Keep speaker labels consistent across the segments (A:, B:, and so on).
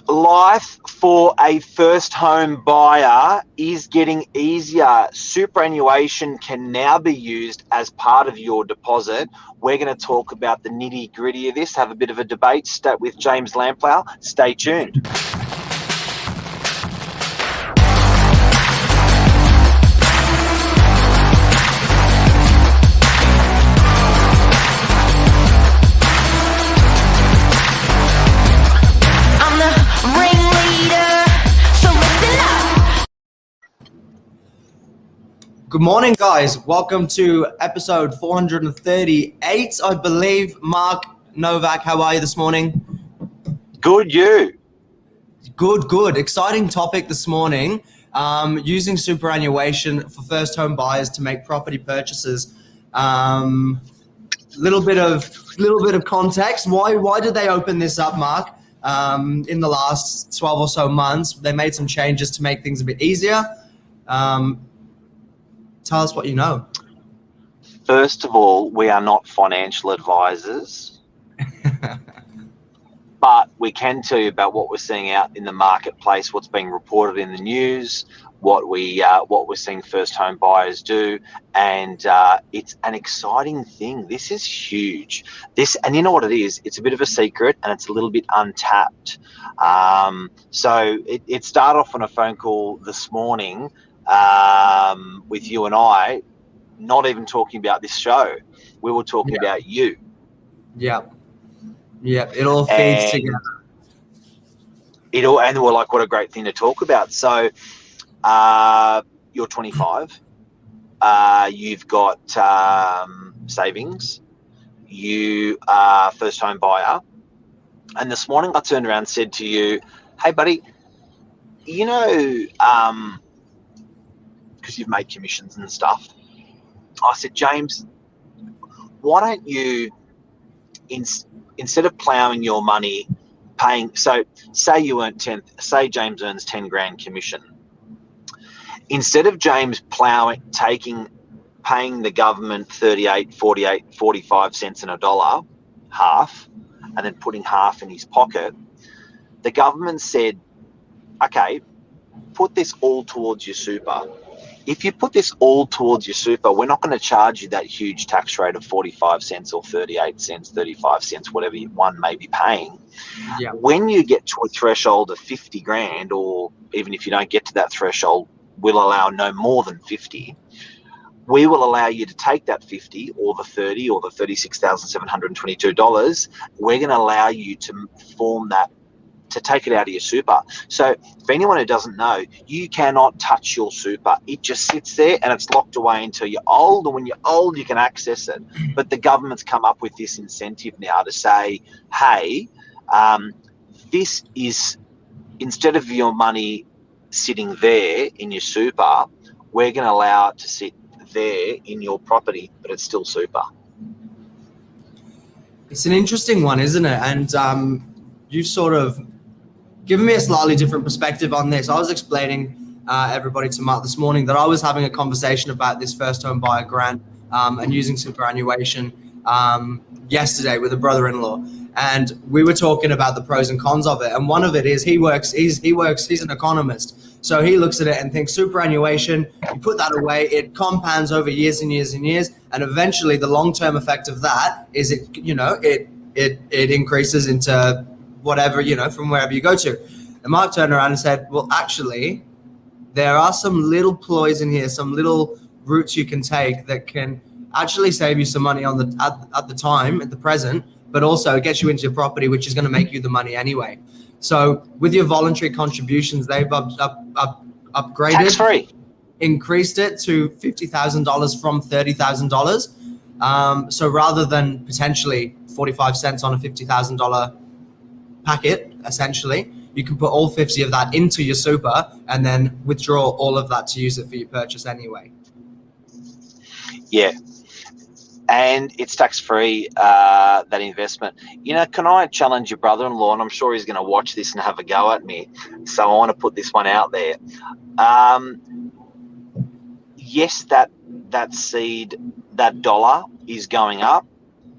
A: Life for a first home buyer is getting easier. Superannuation can now be used as part of your deposit. We're going to talk about the nitty gritty of this, have a bit of a debate with James Lamplow. Stay tuned.
B: Good morning, guys. Welcome to episode 438, I believe. Mark, Novak, how are you this morning?
A: Good, you?
B: Good. Exciting topic this morning. Using superannuation for first home buyers to make property purchases. Little bit of context. Why did they open this up, Mark? In the last 12 or so months, they made some changes to make things a bit easier. Tell us what you know.
A: First of all, we are not financial advisors, but we can tell you about what we're seeing out in the marketplace, what's being reported in the news, what we're seeing first home buyers do, and it's an exciting thing. This is huge. And you know what it is? It's a bit of a secret, and it's a little bit untapped. So it started off on a phone call this morning. With you and I, not even talking about this show. We were talking about you.
B: Yeah. It all feeds together.
A: And we're like, what a great thing to talk about. So you're 25. You've got savings. You are first home buyer. And this morning I turned around and said to you, hey, buddy, you know, because you've made commissions and stuff. I said, James, why don't you, instead of ploughing your money, paying, so say James earns 10 grand commission. Instead of James paying the government 38, 48, 45 cents in a dollar, half, and then putting half in his pocket, the government said, okay, put this all towards your super. If you put this all towards your super, we're not going to charge you that huge tax rate of 45 cents or 38 cents, 35 cents, whatever one may be paying.
B: Yeah.
A: When you get to a threshold of 50 grand, or even if you don't get to that threshold, we'll allow no more than 50. We will allow you to take that 50 or the 30 or the $36,722. We're going to allow you to to take it out of your super. So for anyone who doesn't know, you cannot touch your super. It just sits there and it's locked away until you're old, and when you're old you can access it. But the government's come up with this incentive now to say, hey, this is, instead of your money sitting there in your super, we're going to allow it to sit there in your property, but it's still super.
B: It's an interesting one, isn't it? And you've sort of given me a slightly different perspective on this. I was explaining everybody to Mark this morning that I was having a conversation about this first home buyer grant and using superannuation yesterday with a brother-in-law, and we were talking about the pros and cons of it. And one of it is he's an economist, so he looks at it and thinks superannuation, you put that away, it compounds over years and years and years, and eventually the long-term effect of that is it increases into whatever, from wherever you go to. And Mark turned around and said, well, actually, there are some little ploys in here, some little routes you can take that can actually save you some money at the present, but also get you into your property, which is going to make you the money anyway. So with your voluntary contributions, they've upgraded,
A: tax-free,
B: increased it to $50,000 from $30,000. So rather than potentially 45 cents on a $50,000 packet, essentially, you can put all 50 of that into your super and then withdraw all of that to use it for your purchase anyway.
A: Yeah. And it's tax-free, that investment. Can I challenge your brother-in-law? And I'm sure he's going to watch this and have a go at me. So I want to put this one out there. Yes, that seed, that dollar is going up.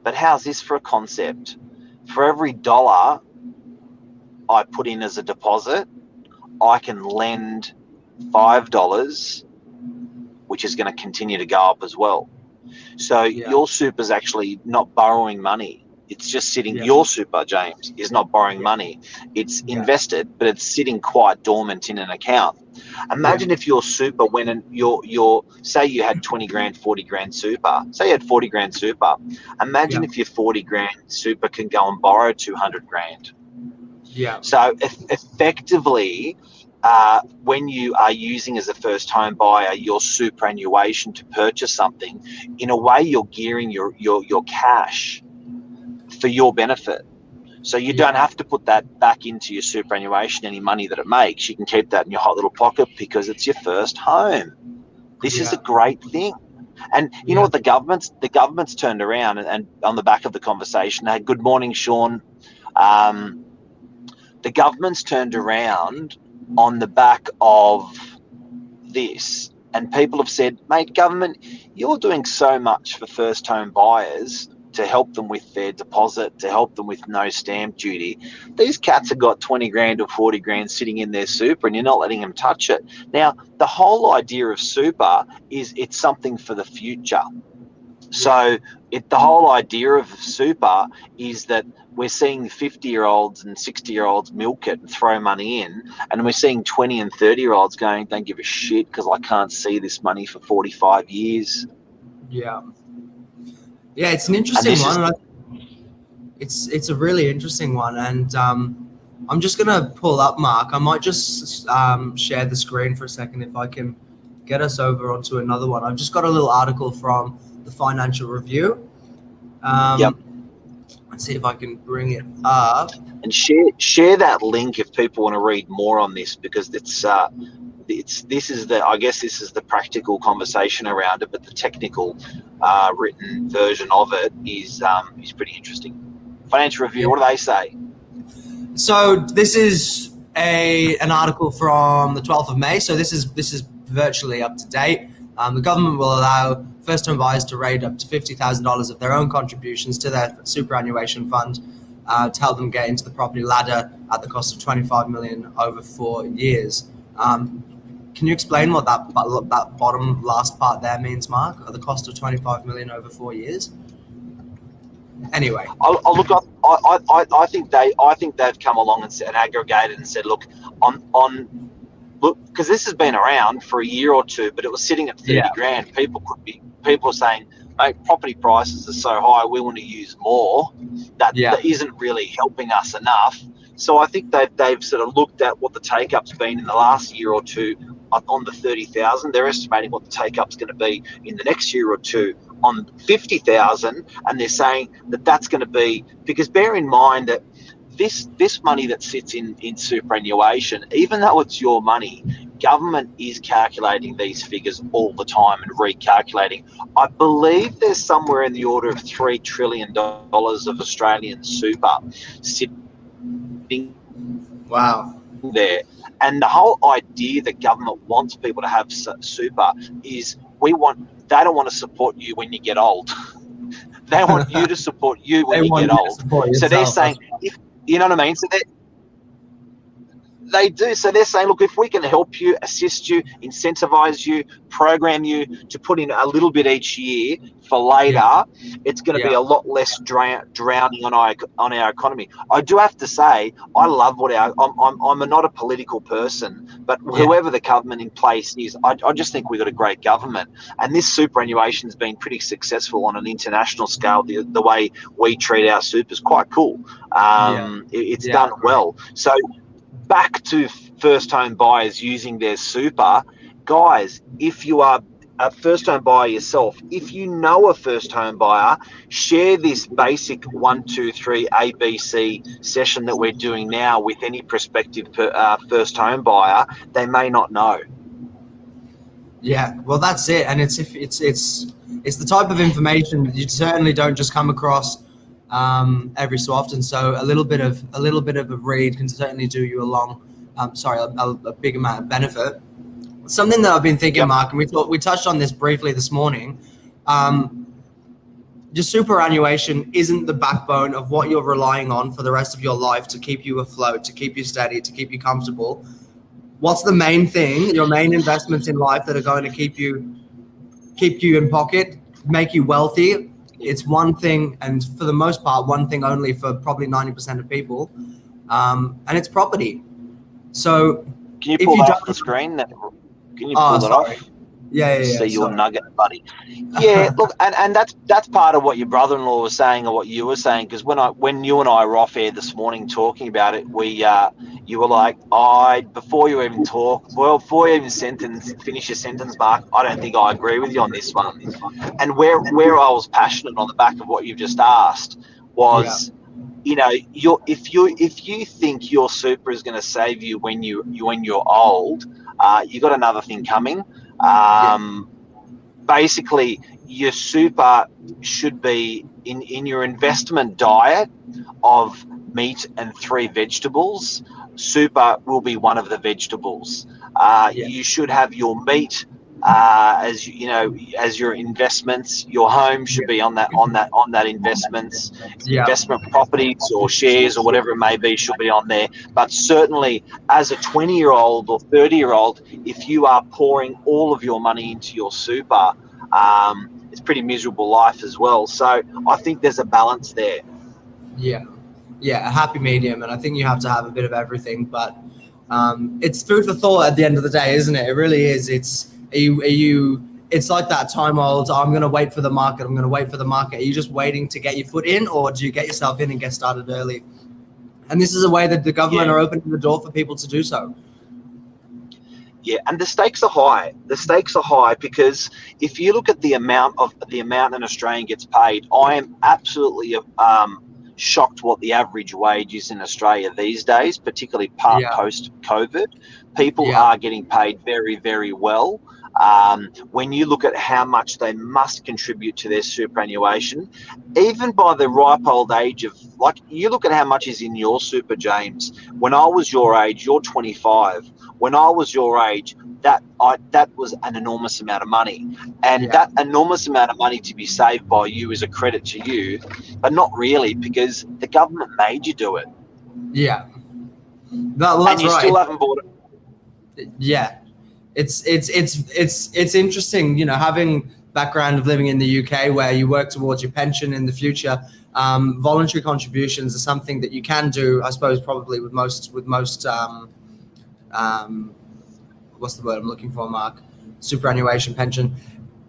A: But how's this for a concept? For every dollar I put in as a deposit, I can lend $5, which is going to continue to go up as well. So your super's actually not borrowing money. It's just sitting. Your super, James, is not borrowing money. It's invested, but it's sitting quite dormant in an account. Imagine if your super went and your say you had 20 grand, 40 grand super. Say you had 40 grand super. Imagine if your 40 grand super can go and borrow 200 grand.
B: Yeah.
A: So effectively, when you are using as a first home buyer your superannuation to purchase something, in a way you're gearing your cash for your benefit. So you don't have to put that back into your superannuation, any money that it makes. You can keep that in your hot little pocket because it's your first home. This is a great thing. And you know what, the government's turned around and on the back of the conversation, hey, good morning, Sean. The government's turned around on the back of this, and people have said, mate, government, you're doing so much for first home buyers to help them with their deposit, to help them with no stamp duty. These cats have got 20 grand or 40 grand sitting in their super and you're not letting them touch it. Now, the whole idea of super is it's something for the future. So the whole idea of super is that we're seeing 50-year-olds and 60-year-olds milk it and throw money in, and we're seeing 20 and 30-year-olds going, don't give a shit because I can't see this money for 45 years.
B: Yeah. Yeah, it's an interesting one. It's a really interesting one, and I'm just going to pull up, Mark. I might just share the screen for a second if I can get us over onto another one. I've just got a little article from the Financial Review. Let's see if I can bring it up.
A: And share that link if people want to read more on this, because this is the practical conversation around it, but the technical written version of it is pretty interesting. Financial Review, what do they say?
B: So this is an article from the 12th of May. So this is virtually up to date. The government will allow first-home buyers to raise up to $50,000 of their own contributions to their superannuation fund to help them get into the property ladder at the cost of $25 million over 4 years. Can you explain what that bottom last part there means, Mark? At the cost of $25 million over 4 years. Anyway,
A: I think they've come along and aggregated and said, look, because this has been around for a year or two, but it was sitting at 30 grand. People are saying, mate, property prices are so high, we want to use more. That isn't really helping us enough. So I think they've sort of looked at what the take-up's been in the last year or two on the 30,000. They're estimating what the take-up's going to be in the next year or two on 50,000, and they're saying that's going to be, because bear in mind that this money that sits in superannuation, even though it's your money, government is calculating these figures all the time and recalculating. I believe there's somewhere in the order of $3 trillion of Australian super sitting there. And the whole idea that government wants people to have super is they don't want to support you when you get old. They want you to support you when you get old. So they're saying, you know what I mean? So they do. So they're saying, look, if we can help you, assist you, incentivize you, program you to put in a little bit each year for later, it's going to be a lot less drowning on our economy. I do have to say, I love I'm not a political person, but whoever the government in place is, I just think we've got a great government. And this superannuation's been pretty successful on an international scale. The way we treat our super is quite cool. It's done well. So back to first home buyers using their super, guys, if you are a first home buyer yourself, if you know a first home buyer, share this basic 1, 2, 3 ABC session that we're doing now with any prospective first home buyer. They may not know.
B: Yeah, well, that's it, and it's the type of information that you certainly don't just come across every so often. So a little bit of a read can certainly do you a big amount of benefit. Something that I've been thinking, Mark, and we touched on this briefly this morning. your superannuation isn't the backbone of what you're relying on for the rest of your life to keep you afloat, to keep you steady, to keep you comfortable. What's the main thing, your main investments in life that are going to keep you in pocket, make you wealthy? It's one thing, and for the most part, one thing only for probably 90% of people, and it's property. So
A: Can you
B: if
A: pull
B: you
A: that off the
B: don't,
A: screen? Can you pull that
B: sorry.
A: off?
B: Yeah,
A: See your
B: sorry.
A: nugget, buddy. Yeah, look, and that's part of what your brother-in-law was saying, or what you were saying, because when you and I were off air this morning talking about it, you were like, before you even finish your sentence, Mark, I don't think I agree with you on this one. And where I was passionate on the back of what you've just asked was, if you think your super is going to save you when you're old, you got another thing coming. Basically, your super should be in your investment diet of meat and 3 vegetables. Super will be one of the vegetables. You should have your meat as your investments. Your home should be on that investments. Investment properties or shares or whatever it may be should be on there. But certainly, as a 20-year-old or 30-year-old, if you are pouring all of your money into your super, it's pretty miserable life as well. So I think there's a balance there.
B: A happy medium, and I think you have to have a bit of everything, but it's food for thought at the end of the day, isn't it? It really is. It's like that time old, I'm going to wait for the market. Are you just waiting to get your foot in, or do you get yourself in and get started early? And this is a way that the government are opening the door for people to do so.
A: Yeah, and the stakes are high. The stakes are high because if you look at the amount an Australian gets paid, I am absolutely shocked what the average wage is in Australia these days, particularly post-COVID. People are getting paid very, very well. When you look at how much they must contribute to their superannuation, even by the ripe old age of, like, you look at how much is in your super, James. When I was your age, you're 25. When I was your age, that was an enormous amount of money, and that enormous amount of money to be saved by you is a credit to you, but not really, because the government made you do it.
B: Yeah, well, that's
A: and you
B: right.
A: Still haven't bought it.
B: Yeah, it's interesting, having background of living in the UK where you work towards your pension in the future. Voluntary contributions are something that you can do, I suppose, probably with most what's the word I'm looking for, Mark? Superannuation pension.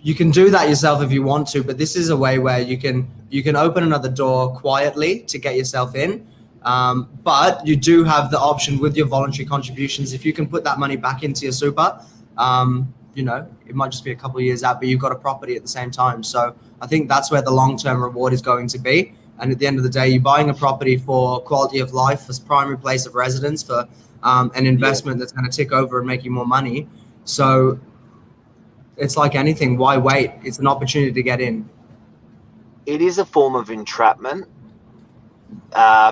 B: You can do that yourself if you want to, but this is a way where you can open another door quietly to get yourself in. But you do have the option with your voluntary contributions. If you can put that money back into your super, it might just be a couple of years out, but you've got a property at the same time. So I think that's where the long-term reward is going to be. And at the end of the day, you're buying a property for quality of life, as primary place of residence, for an investment that's going to tick over and make you more money. So it's like anything. Why wait? It's an opportunity to get in.
A: It is a form of entrapment,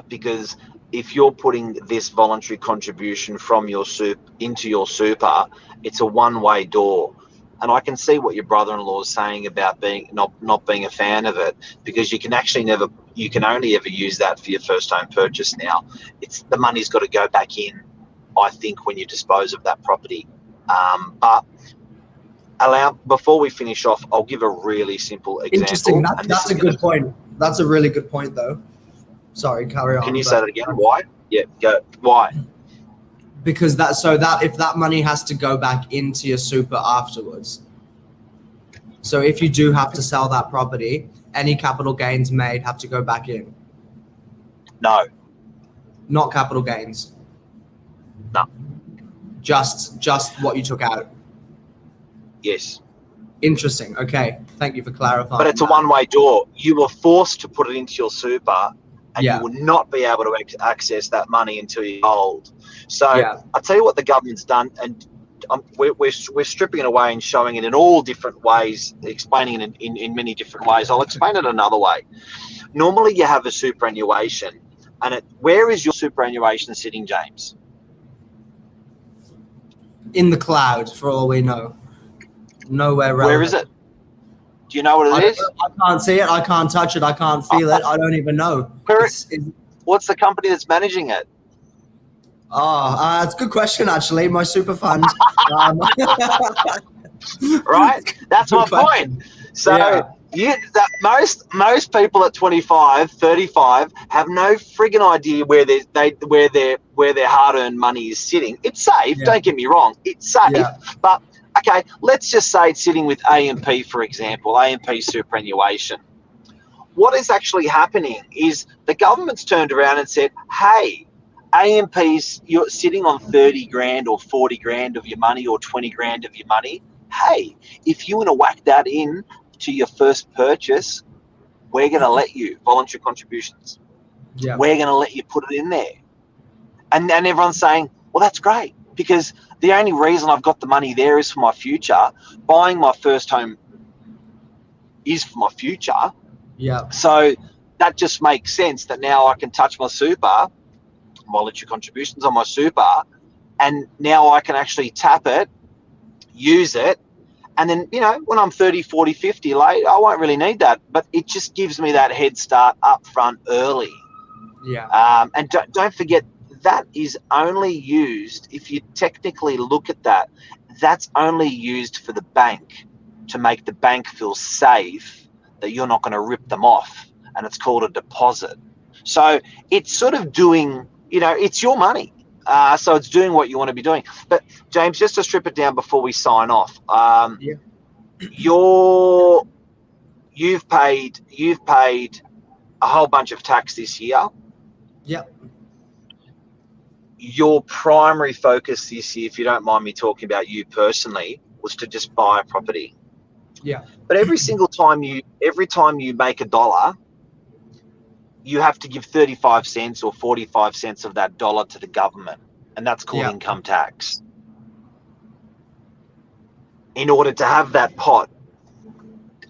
A: because if you're putting this voluntary contribution from your super into your super, it's a one-way door. And I can see what your brother-in-law is saying about being not being a fan of it, because you can only ever use that for your first home purchase now. The money's got to go back in, I think, when you dispose of that property. But before we finish off, I'll give a really simple example.
B: Interesting. That's a good point. That's a really good point, though. Sorry, carry on.
A: Can you say that again? Why? Yeah, go. Why?
B: Because if that money has to go back into your super afterwards. So if you do have to sell that property, any capital gains made have to go back in.
A: No.
B: Not capital gains.
A: No.
B: Just what you took out.
A: Yes.
B: Interesting. Okay. Thank you for clarifying.
A: But it's a one-way door. You were forced to put it into your super, and you will not be able to access that money until you're old. So I'll tell you what the government's done, and we're stripping it away and showing it in all different ways, explaining it in many different ways. I'll explain it another way. Normally you have a superannuation, and where is your superannuation sitting, James?
B: In the cloud, for all we know. Nowhere relevant.
A: Where is it? Do you know what it is?
B: I can't see it. I can't touch it. I can't feel it. I don't even know.
A: What's the company that's managing it?
B: It's a good question, actually. My super fund.
A: Right? That's my point. So most people at 25, 35 have no friggin' idea where their hard-earned money is sitting. It's safe.
B: Yeah.
A: Don't get me wrong. It's safe.
B: Yeah.
A: But okay, let's just say it's sitting with AMP, for example, AMP superannuation. What is actually happening is the government's turned around and said, hey, AMP's, you're sitting on 30 grand or 40 grand of your money or 20 grand of your money. Hey, if you want to whack that in to your first purchase, we're going to let you, voluntary contributions.
B: Yeah.
A: We're going to let you put it in there. And everyone's saying, well, that's great, because the only reason I've got the money there is for my future. Buying my first home is for my future.
B: Yeah.
A: So that just makes sense that now I can touch my super, voluntary contributions on my super, and now I can actually tap it, use it, and then, you know, when I'm 30, 40, 50 late, I won't really need that, but it just gives me that head start up front early.
B: Yeah.
A: And don't forget, that is only used, if you technically look at that, that's only used for the bank, to make the bank feel safe that you're not going to rip them off, and it's called a deposit. So it's sort of doing, you know, it's your money. So it's doing what you want to be doing. But James, just to strip it down before we sign off,
B: Yeah.
A: you've paid a whole bunch of tax this year.
B: Yep.
A: Your primary focus this year, if you don't mind me talking about you personally, was to just buy a property.
B: Yeah.
A: But every time you make a dollar, you have to give 35 cents or 45 cents of that dollar to the government, and that's called income tax. In order to have that pot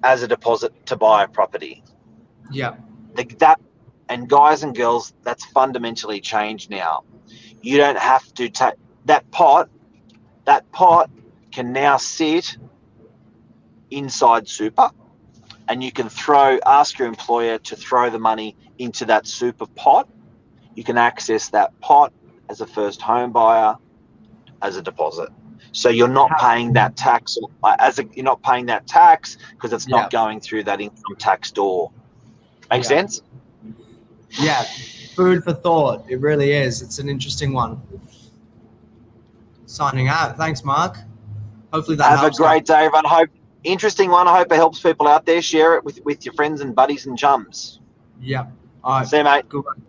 A: as a deposit to buy a property.
B: Yeah.
A: And guys and girls, that's fundamentally changed now. You don't have to take that pot. That pot can now sit inside super, and you can ask your employer to throw the money into that super pot. You can access that pot as a first home buyer as a deposit. So you're not paying that tax, you're not paying that tax because it's not going through that income tax door. Make sense?
B: Yeah. Food for thought. It really is. It's an interesting one. Signing out. Thanks, Mark. Hopefully that helps.
A: Have a great day, everyone. Interesting one. I hope it helps people out there. Share it with your friends and buddies and chums.
B: Yeah. All right.
A: See you, mate.
B: Good one.